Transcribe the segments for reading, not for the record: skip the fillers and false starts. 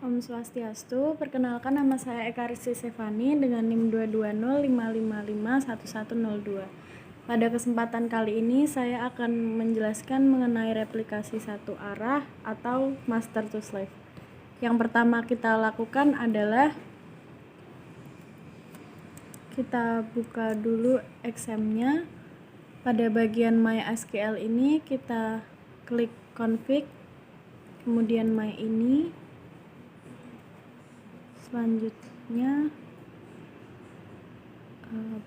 Om Swastiastu, perkenalkan nama saya Eka Rizky Sevani dengan NIM 22055551102. Pada kesempatan kali ini saya akan menjelaskan mengenai replikasi satu arah atau master to slave. Yang pertama kita lakukan adalah kita buka dulu XAMPP-nya. Pada bagian MySQL ini kita klik config, kemudian my ini. Selanjutnya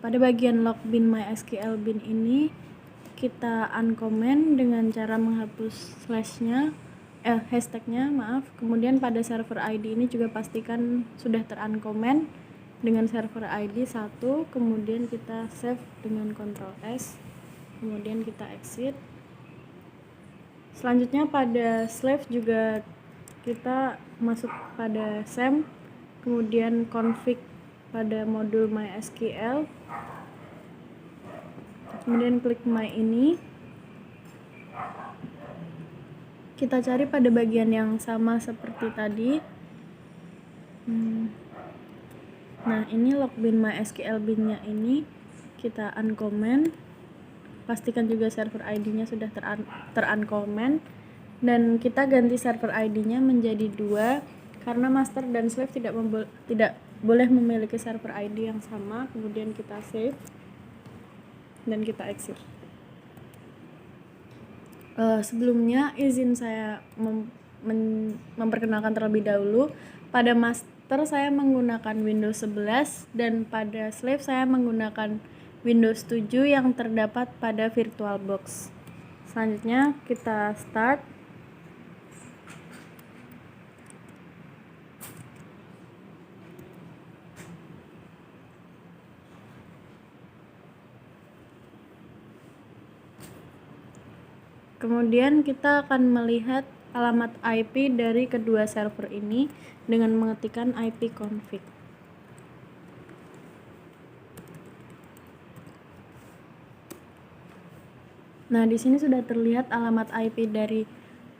pada bagian login MySQL bin ini kita uncomment dengan cara menghapus hashtagnya, kemudian pada server ID ini juga pastikan sudah teruncomment dengan server ID 1, kemudian kita save dengan Ctrl S, kemudian kita exit. Selanjutnya pada slave juga kita masuk pada XAMPP, kemudian config pada modul MySQL, kemudian klik my ini. Kita cari pada bagian yang sama seperti tadi. Nah, ini login MySQL bin-nya ini kita uncomment, pastikan juga server ID-nya sudah teruncomment, dan kita ganti server ID-nya menjadi 2 karena master dan slave tidak boleh memiliki server ID yang sama. Kemudian kita save dan kita exit. Sebelumnya izin saya memperkenalkan terlebih dahulu. Pada master saya menggunakan Windows 11 dan pada slave saya menggunakan Windows 7 yang terdapat pada VirtualBox. Selanjutnya kita start. Kemudian kita akan melihat alamat IP dari kedua server ini dengan mengetikkan ipconfig. Nah, di sini sudah terlihat alamat IP dari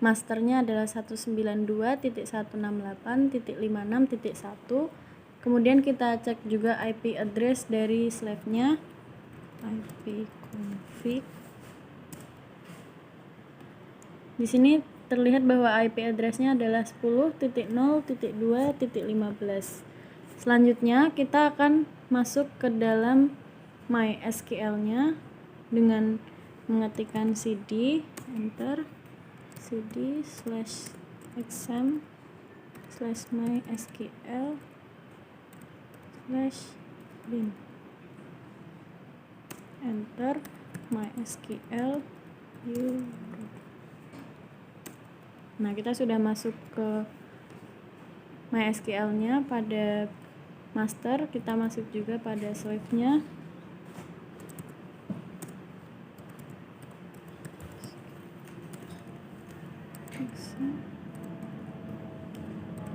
masternya adalah 192.168.56.1. Kemudian kita cek juga IP address dari slave-nya, ipconfig. Di sini terlihat bahwa IP address-nya adalah 10.0.2.15. Selanjutnya kita akan masuk ke dalam MySQL-nya dengan mengetikkan cd enter cd/exam/mysql/bin enter mysql. Nah, kita sudah masuk ke MySQL-nya pada master, kita masuk juga pada slave-nya.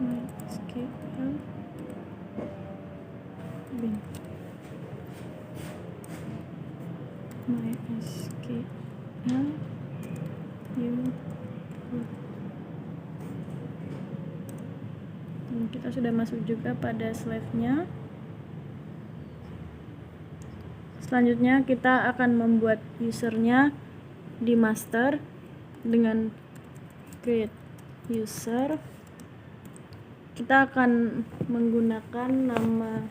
MySQL bin MySQL kita sudah masuk juga pada slave-nya. Selanjutnya kita akan membuat usernya di master dengan create user. Kita akan menggunakan nama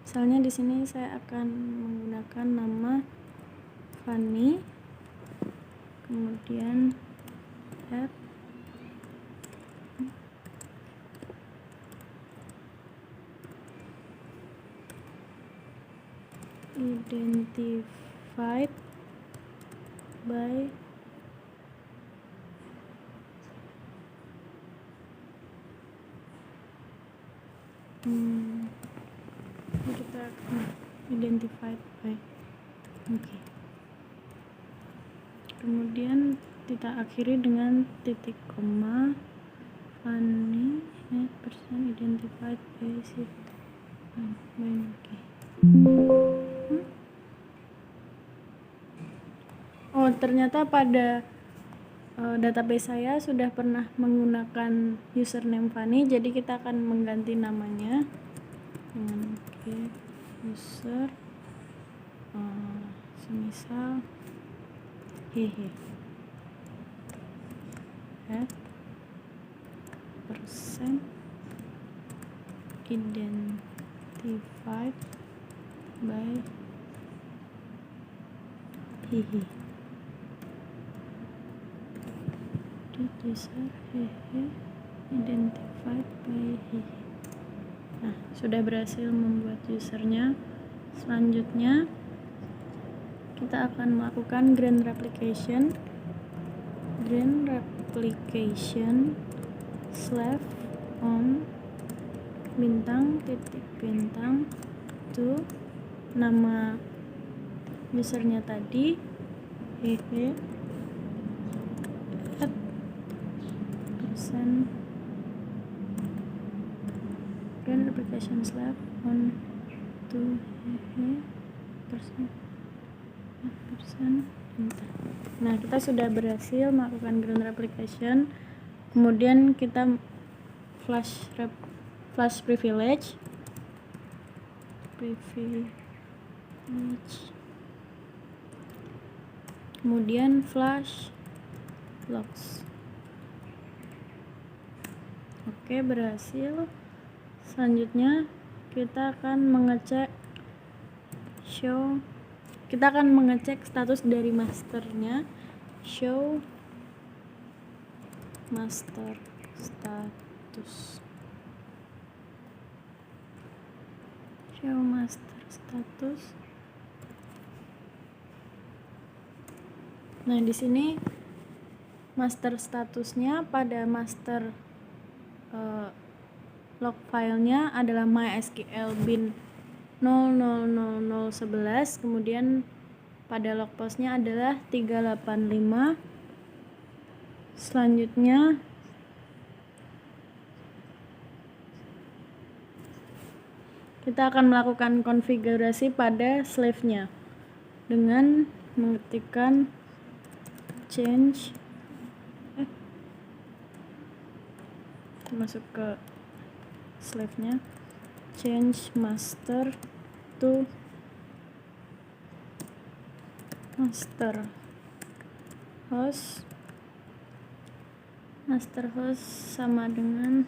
misalnya di sini saya akan menggunakan nama Fanny, kemudian add identified by kita identified by kemudian kita akhiri dengan titik koma. Fanny person identified by Oh, ternyata pada database saya sudah pernah menggunakan username Fanny, jadi kita akan mengganti namanya dengan user semisal persen identified by user identified by Nah, sudah berhasil membuat usernya. Selanjutnya kita akan melakukan grand replication slash on bintang titik bintang to nama usernya tadi persen grand replication slash on to persen. Nah, kita sudah berhasil melakukan grand replication. Kemudian kita flash privilege kemudian flash logs. Oke, berhasil. Selanjutnya kita akan mengecek status dari masternya. Show master status. Nah, di sini master statusnya pada master log filenya adalah mysql bin 000011, kemudian pada log postnya adalah 385. Selanjutnya kita akan melakukan konfigurasi pada slave-nya dengan mengetikkan change masuk ke slave-nya, change master to master host sama dengan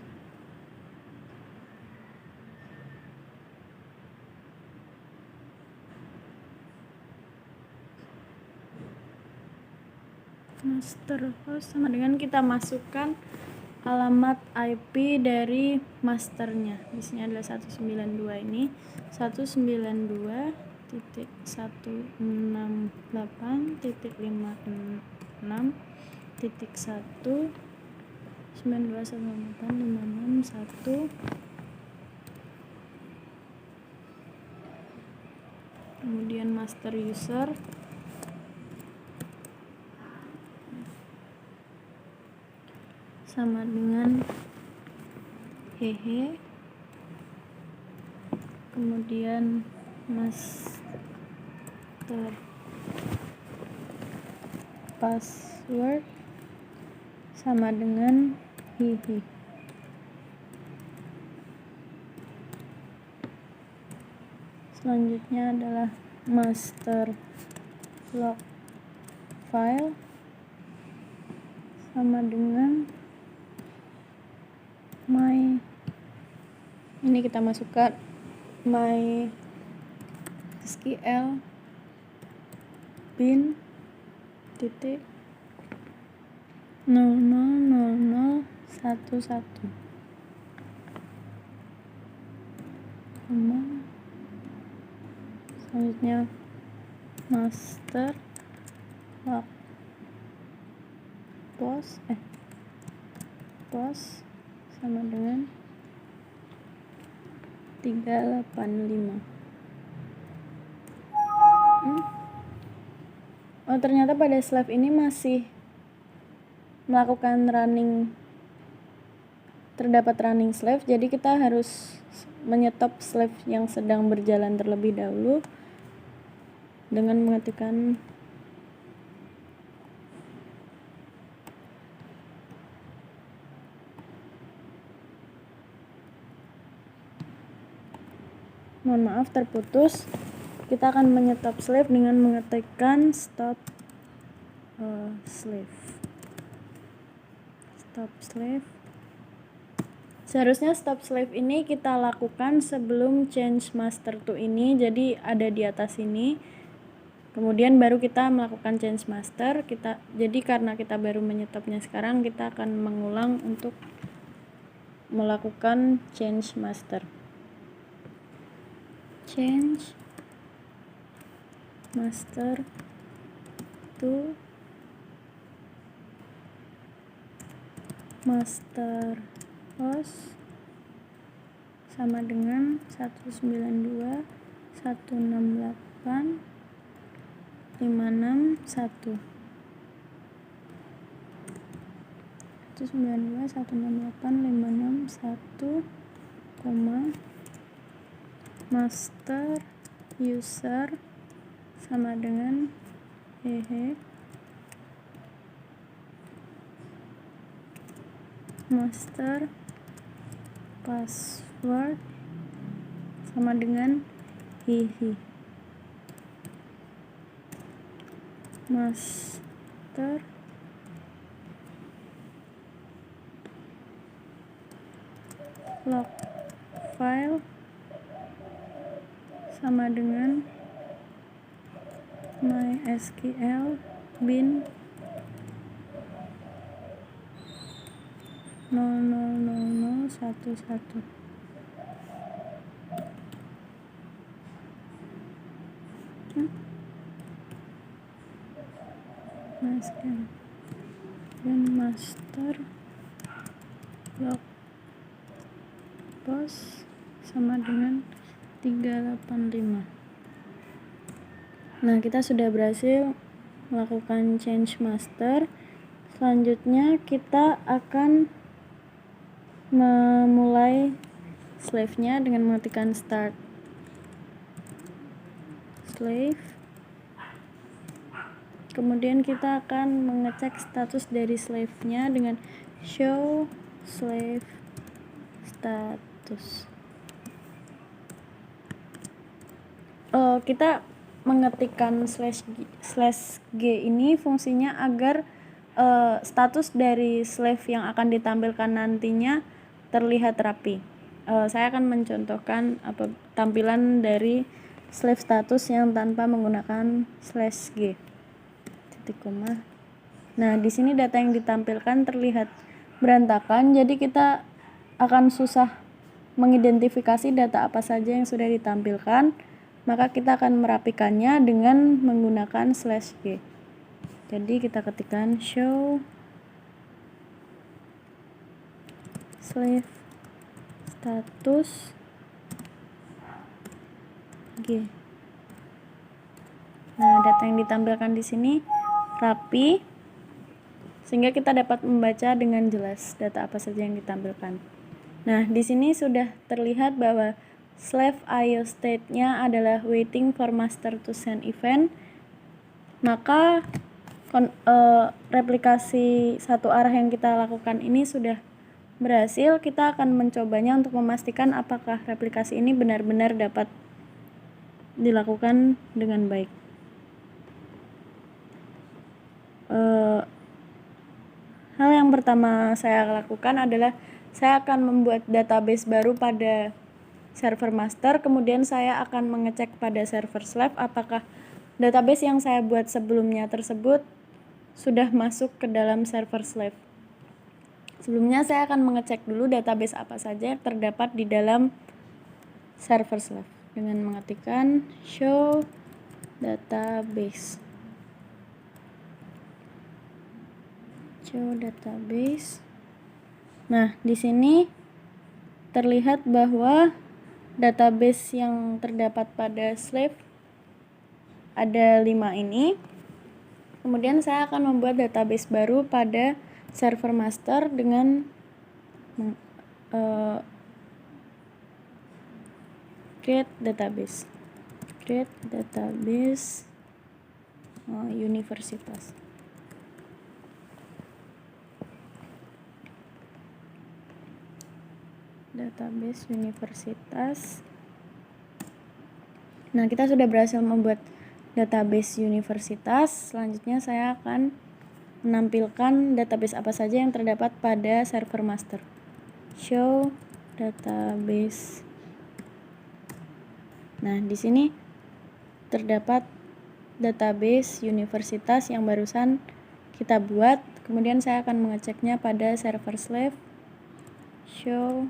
kita masukkan alamat IP dari masternya. Di sini adalah 192 ini. 192.168.192.168.561. Kemudian master user sama dengan kemudian master password sama dengan selanjutnya adalah master log file sama dengan ini kita masukkan mysql bin titik 000011 selanjutnya master log post sama dengan 385. Oh, ternyata pada slave ini masih melakukan terdapat running slave, jadi kita harus menyetop slave yang sedang berjalan terlebih dahulu dengan mengetikkan mohon maaf terputus. Kita akan menyetop slave dengan mengetikkan stop slave. Stop slave. Seharusnya stop slave ini kita lakukan sebelum change master to ini, jadi ada di atas ini. Kemudian baru kita melakukan change master. Jadi karena kita baru menyetopnya sekarang, kita akan mengulang untuk melakukan change master. Change master to master host sama dengan 192.168.561. 192.168.561, master user sama dengan master password sama dengan master log file sama dengan MySQL bin 000011. MySQL bin master log post sama dengan 385. Nah, kita sudah berhasil melakukan change master. Selanjutnya kita akan memulai slave-nya dengan mengetikkan start slave. Kemudian kita akan mengecek status dari slave-nya dengan show slave status. Kita mengetikkan /g ini fungsinya agar status dari slave yang akan ditampilkan nantinya terlihat rapi. Saya akan mencontohkan tampilan dari slave status yang tanpa menggunakan /g. Titik koma. Nah, di sini data yang ditampilkan terlihat berantakan, jadi kita akan susah mengidentifikasi data apa saja yang sudah ditampilkan. Maka kita akan merapikannya dengan menggunakan /g. Jadi kita ketikkan show slave status g. Nah, data yang ditampilkan di sini rapi sehingga kita dapat membaca dengan jelas data apa saja yang ditampilkan. Nah, di sini sudah terlihat bahwa slave IO state-nya adalah waiting for master to send event. Maka replikasi satu arah yang kita lakukan ini sudah berhasil. Kita akan mencobanya untuk memastikan apakah replikasi ini benar-benar dapat dilakukan dengan baik. Hal yang pertama saya lakukan adalah saya akan membuat database baru pada server master, kemudian saya akan mengecek pada server slave apakah database yang saya buat sebelumnya tersebut sudah masuk ke dalam server slave. Sebelumnya saya akan mengecek dulu database apa saja yang terdapat di dalam server slave dengan mengetikkan show database. Show database. Nah, di sini terlihat bahwa database yang terdapat pada slave ada 5 ini. Kemudian saya akan membuat database baru pada server master dengan create database universitas. Database universitas Nah, kita sudah berhasil membuat database universitas. Selanjutnya saya akan menampilkan database apa saja yang terdapat pada server master. Show database. Nah, di sini terdapat database universitas yang barusan kita buat. Kemudian saya akan mengeceknya pada server slave. Show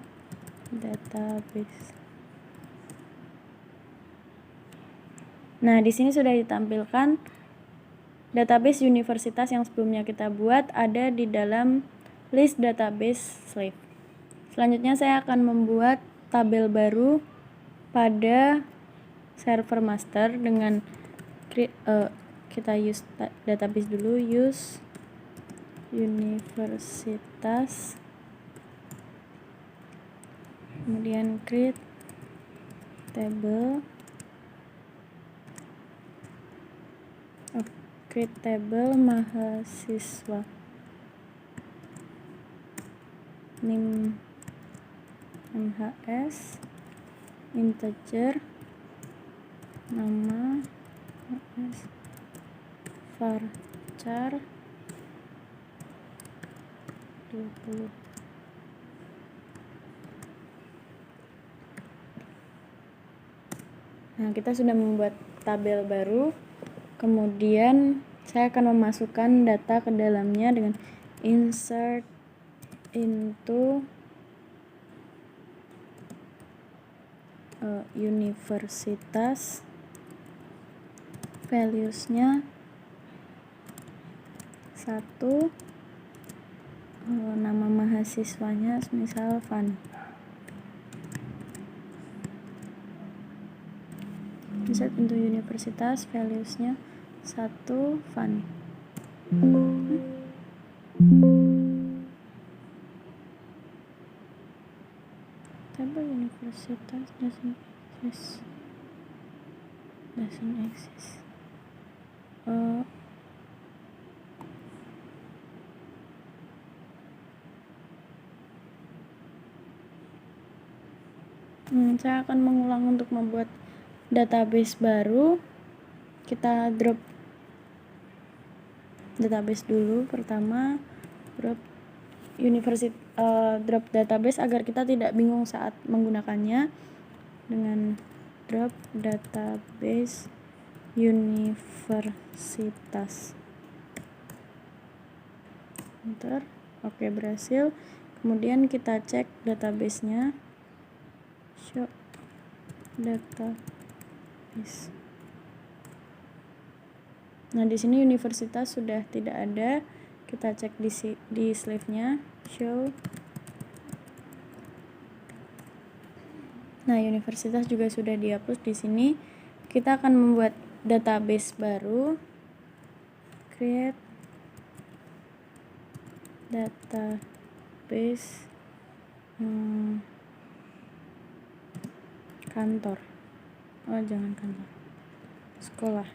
database. Nah, di sini sudah ditampilkan database universitas yang sebelumnya kita buat ada di dalam list database slave. Selanjutnya saya akan membuat tabel baru pada server master dengan kita use database dulu, use universitas, kemudian create table, create table mahasiswa, name MHS, integer, nama MS, varchar 20. Nah, kita sudah membuat tabel baru. Kemudian saya akan memasukkan data ke dalamnya dengan insert into universitas, values-nya 1, nama mahasiswanya misal Van. Insert into universitas, values-nya 1, Van. Table universitas doesn't exist. Saya akan mengulang untuk membuat database baru. Kita drop database dulu. Pertama, drop drop database agar kita tidak bingung saat menggunakannya dengan drop database universitas. Enter. Oke, berhasil. Kemudian kita cek database-nya. Show database. Nah, di sini universitas sudah tidak ada. Kita cek di slave-nya. Show. Nah, universitas juga sudah dihapus di sini. Kita akan membuat database baru. Create database kantor. Jangan kantor. Sekolah.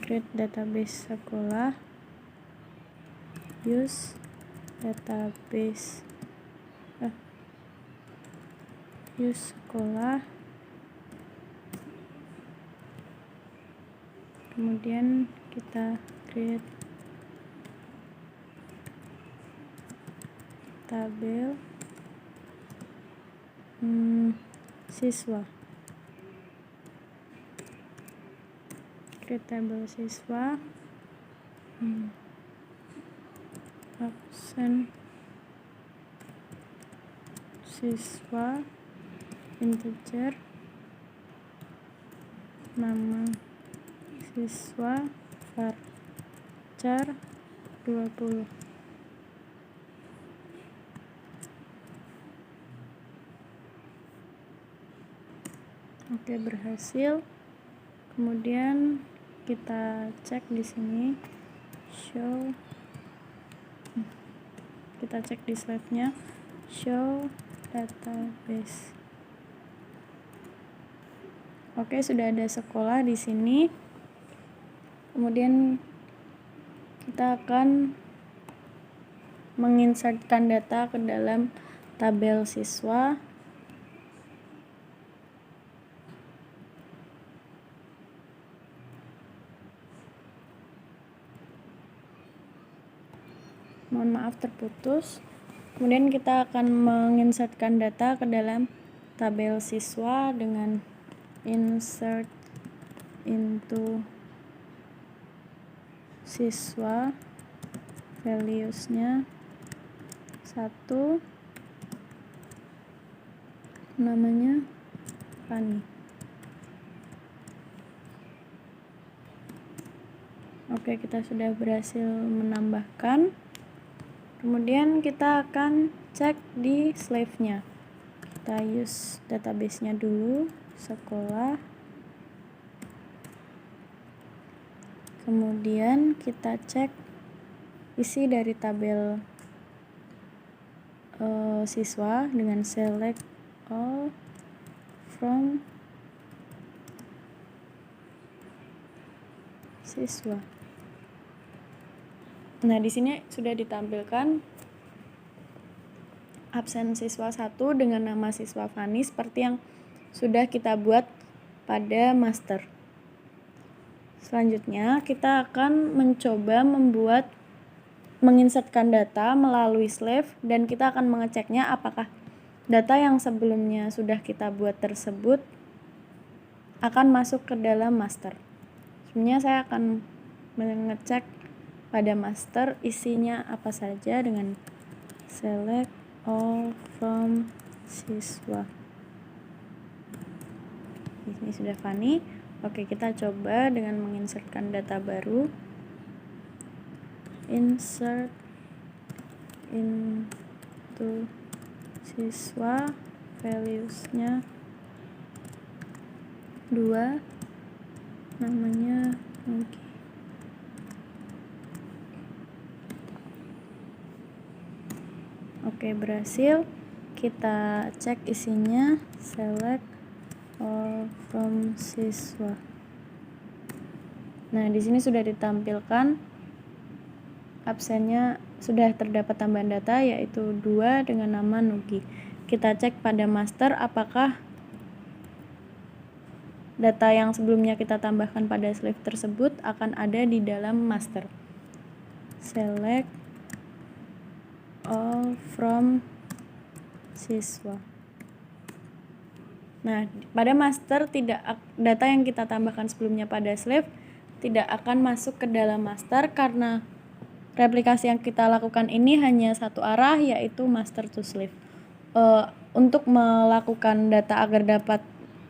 Create database sekolah. Use database use sekolah. Kemudian kita create tabel siswa. Create tabel siswa. Absen siswa, integer, nama siswa, varchar 20. Oke, berhasil. Kemudian kita cek di sini, show. Kita cek di slide-nya, show database. Oke, sudah ada sekolah di sini. Kemudian kita akan menginsertkan data ke dalam tabel siswa. mohon maaf terputus. Kemudian kita akan menginsertkan data ke dalam tabel siswa dengan insert into siswa, values-nya 1, namanya Fani. Oke, kita sudah berhasil menambahkan. Kemudian kita akan cek di slave-nya. Kita use database-nya dulu, sekolah. Kemudian kita cek isi dari tabel siswa dengan select all from siswa. Nah, di sini sudah ditampilkan absen siswa 1 dengan nama siswa Fani seperti yang sudah kita buat pada master. Selanjutnya, kita akan mencoba menginsertkan data melalui slave dan kita akan mengeceknya apakah data yang sebelumnya sudah kita buat tersebut akan masuk ke dalam master. Sebenarnya saya akan mengecek pada master isinya apa saja dengan select all from siswa. Ini sudah Fani. Oke, kita coba dengan menginsertkan data baru. Insert into siswa, values-nya 2, namanya Nugi. Oke, berhasil. Kita cek isinya, select all from siswa. Nah, di sini sudah ditampilkan absennya, sudah terdapat tambahan data yaitu 2 dengan nama Nugi. Kita cek pada master apakah data yang sebelumnya kita tambahkan pada slave tersebut akan ada di dalam master. Select all from siswa. Nah, pada master data yang kita tambahkan sebelumnya pada slave tidak akan masuk ke dalam master karena replikasi yang kita lakukan ini hanya satu arah, yaitu master to slave. Untuk melakukan data agar dapat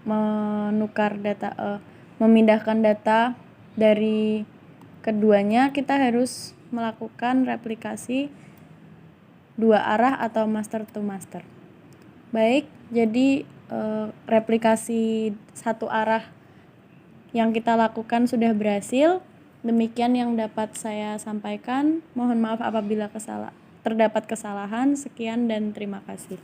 menukar data, memindahkan data dari keduanya, kita harus melakukan replikasi dua arah atau master to master. Baik, jadi replikasi satu arah yang kita lakukan sudah berhasil. Demikian yang dapat saya sampaikan. Mohon maaf apabila terdapat kesalahan. Sekian dan terima kasih.